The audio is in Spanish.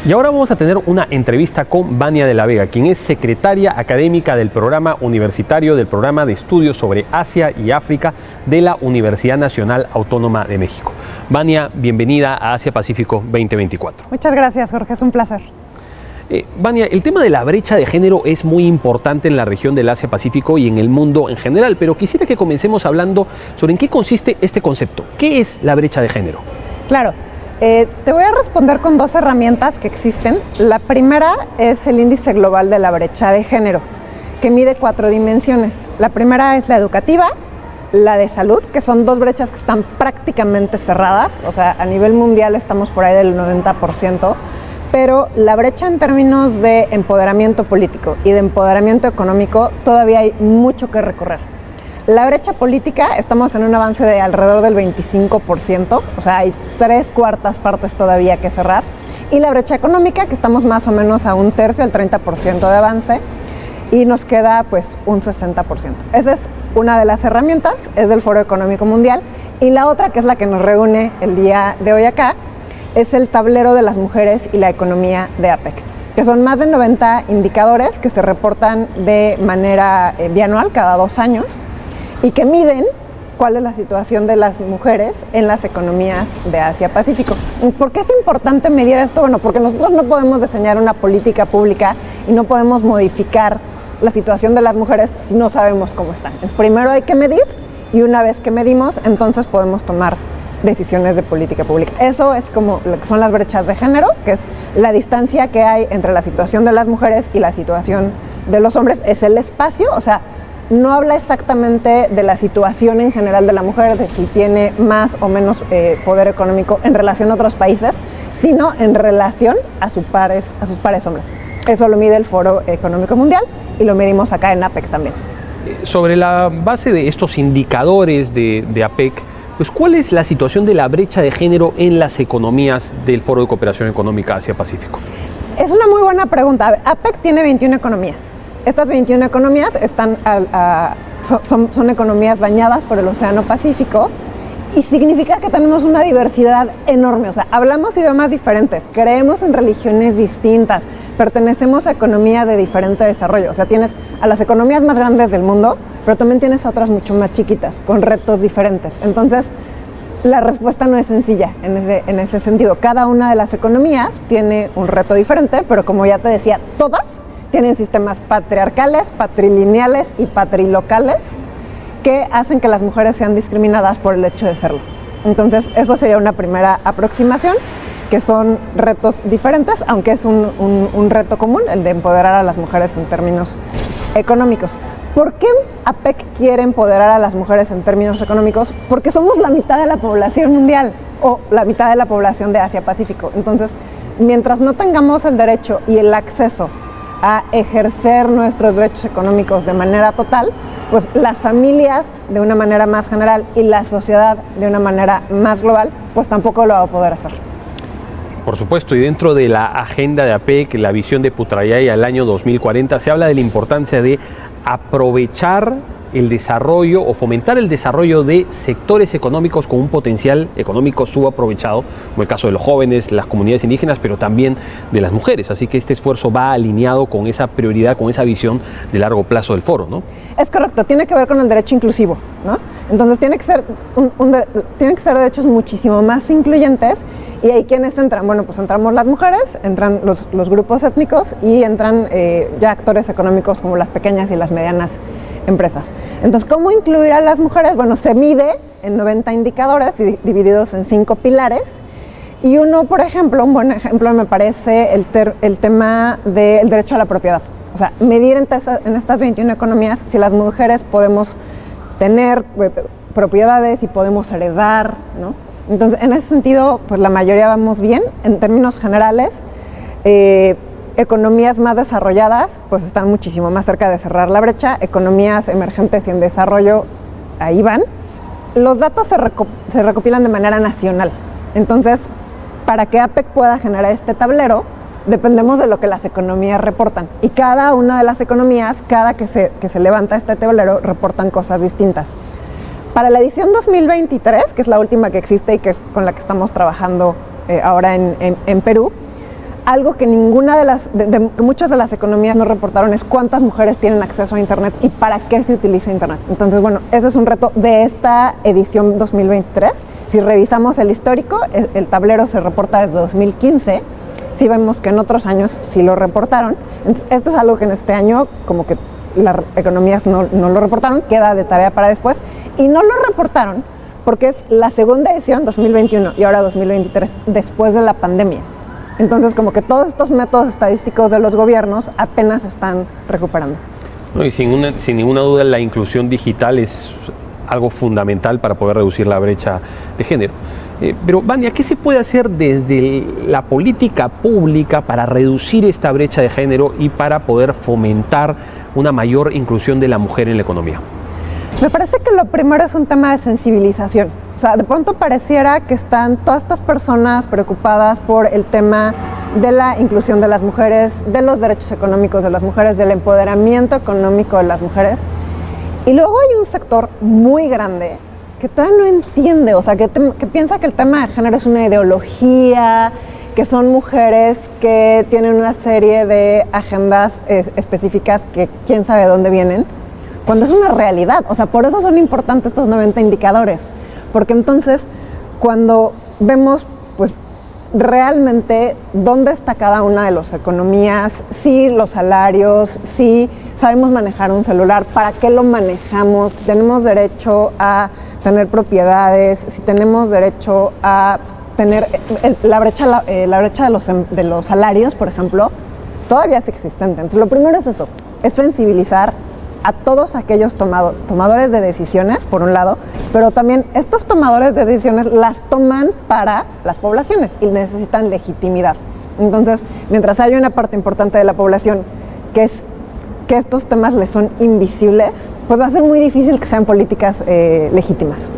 Y ahora vamos a tener una entrevista con Vania de la Vega, quien es secretaria académica del programa universitario del programa de estudios sobre Asia y África de la Universidad Nacional Autónoma de México. Vania, bienvenida a Asia Pacífico 2024. Muchas gracias, Jorge, es un placer. Vania, el tema de la brecha de género es muy importante en la región del Asia Pacífico y en el mundo en general, pero quisiera que comencemos hablando sobre en qué consiste este concepto. ¿Qué es la brecha de género? Claro. Te voy a responder con dos herramientas que existen. La primera es el índice global de la brecha de género, que mide 4 dimensiones. La primera es la educativa, la de salud, que son dos brechas que están prácticamente cerradas, o sea, a nivel mundial estamos por ahí del 90%, pero la brecha en términos de empoderamiento político y de empoderamiento económico todavía hay mucho que recorrer. La brecha política, estamos en un avance de alrededor del 25%, o sea, hay 3/4 partes todavía que cerrar. Y la brecha económica, que estamos más o menos a un tercio, el 30% de avance, y nos queda pues un 60%. Esa es una de las herramientas, es del Foro Económico Mundial. Y la otra, que es la que nos reúne el día de hoy acá, es el tablero de las mujeres y la economía de APEC, que son más de 90 indicadores que se reportan de manera bianual, cada 2 años, y que miden cuál es la situación de las mujeres en las economías de Asia-Pacífico. ¿Por qué es importante medir esto? Bueno, porque nosotros no podemos diseñar una política pública y no podemos modificar la situación de las mujeres si no sabemos cómo están. Entonces, primero hay que medir y una vez que medimos, entonces podemos tomar decisiones de política pública. Eso es como lo que son las brechas de género, que es la distancia que hay entre la situación de las mujeres y la situación de los hombres. Es el espacio, o sea, no habla exactamente de la situación en general de la mujer, de si tiene más o menos poder económico en relación a otros países, sino en relación a sus pares hombres. Eso lo mide el Foro Económico Mundial y lo medimos acá en APEC también. Sobre la base de estos indicadores de APEC, pues, ¿cuál es la situación de la brecha de género en las economías del Foro de Cooperación Económica Asia-Pacífico? Es una muy buena pregunta. A ver, APEC tiene 21 economías. Estas 21 economías son economías bañadas por el Océano Pacífico y significa que tenemos una diversidad enorme. O sea, hablamos idiomas diferentes, creemos en religiones distintas, pertenecemos a economías de diferente desarrollo. O sea, tienes a las economías más grandes del mundo, pero también tienes a otras mucho más chiquitas, con retos diferentes. Entonces, la respuesta no es sencilla en ese sentido. Cada una de las economías tiene un reto diferente, pero como ya te decía, todas tienen sistemas patriarcales, patrilineales y patrilocales que hacen que las mujeres sean discriminadas por el hecho de serlo. Entonces, eso sería una primera aproximación, que son retos diferentes, aunque es un reto común, el de empoderar a las mujeres en términos económicos. ¿Por qué APEC quiere empoderar a las mujeres en términos económicos? Porque somos la mitad de la población mundial o la mitad de la población de Asia-Pacífico. Entonces, mientras no tengamos el derecho y el acceso a ejercer nuestros derechos económicos de manera total, pues las familias de una manera más general y la sociedad de una manera más global, pues tampoco lo va a poder hacer. Por supuesto, y dentro de la agenda de APEC, la visión de Putrajaya al año 2040, se habla de la importancia de aprovechar el desarrollo o fomentar el desarrollo de sectores económicos con un potencial económico subaprovechado, como el caso de los jóvenes, las comunidades indígenas, pero también de las mujeres. Así que este esfuerzo va alineado con esa prioridad, con esa visión de largo plazo del foro, ¿no? Es correcto, tiene que ver con el derecho inclusivo, ¿no? Entonces tiene que ser derechos muchísimo más incluyentes. ¿Y ahí quiénes entran? Bueno, pues entramos las mujeres, entran los grupos étnicos y entran ya actores económicos como las pequeñas y las medianas empresas. Entonces, ¿cómo incluir a las mujeres? Bueno, se mide en 90 indicadores divididos en 5 pilares. Y uno, por ejemplo, un buen ejemplo me parece el tema del derecho a la propiedad. O sea, medir en estas 21 economías si las mujeres podemos tener propiedades y podemos heredar, ¿no? Entonces, en ese sentido, pues la mayoría vamos bien. En términos generales, economías más desarrolladas pues están muchísimo más cerca de cerrar la brecha. Economías emergentes y en desarrollo, ahí van. Los datos se recopilan de manera nacional. Entonces, para que APEC pueda generar este tablero, dependemos de lo que las economías reportan. Y cada una de las economías, cada que se levanta este tablero, reportan cosas distintas. Para la edición 2023, que es la última que existe y que es con la que estamos trabajando ahora en Perú, algo que ninguna que muchas de las economías no reportaron es cuántas mujeres tienen acceso a Internet y para qué se utiliza Internet. Entonces, bueno, eso es un reto de esta edición 2023. Si revisamos el histórico, el tablero se reporta desde 2015. Sí vemos que en otros años sí lo reportaron. Entonces, esto es algo que en este año como que las economías no lo reportaron, queda de tarea para después. Y no lo reportaron porque es la segunda edición, 2021 y ahora 2023, después de la pandemia. Entonces, como que todos estos métodos estadísticos de los gobiernos apenas se están recuperando. No, y sin ninguna duda la inclusión digital es algo fundamental para poder reducir la brecha de género. Pero, Vania, ¿qué se puede hacer desde la política pública para reducir esta brecha de género y para poder fomentar una mayor inclusión de la mujer en la economía? Me parece que lo primero es un tema de sensibilización. O sea, de pronto pareciera que están todas estas personas preocupadas por el tema de la inclusión de las mujeres, de los derechos económicos de las mujeres, del empoderamiento económico de las mujeres. Y luego hay un sector muy grande que todavía no entiende, o sea, que piensa que el tema de género es una ideología, que son mujeres que tienen una serie de agendas específicas que quién sabe de dónde vienen, cuando es una realidad. O sea, por eso son importantes estos 90 indicadores. Porque entonces, cuando vemos, pues, realmente dónde está cada una de las economías, si los salarios, si sabemos manejar un celular, para qué lo manejamos, si tenemos derecho a tener propiedades, si tenemos derecho a tener la brecha de los salarios, por ejemplo, todavía es existente. Entonces, lo primero es eso, es sensibilizar a todos aquellos tomadores de decisiones, por un lado, pero también estos tomadores de decisiones las toman para las poblaciones y necesitan legitimidad. Entonces, mientras haya una parte importante de la población que estos temas les son invisibles, pues va a ser muy difícil que sean políticas legítimas.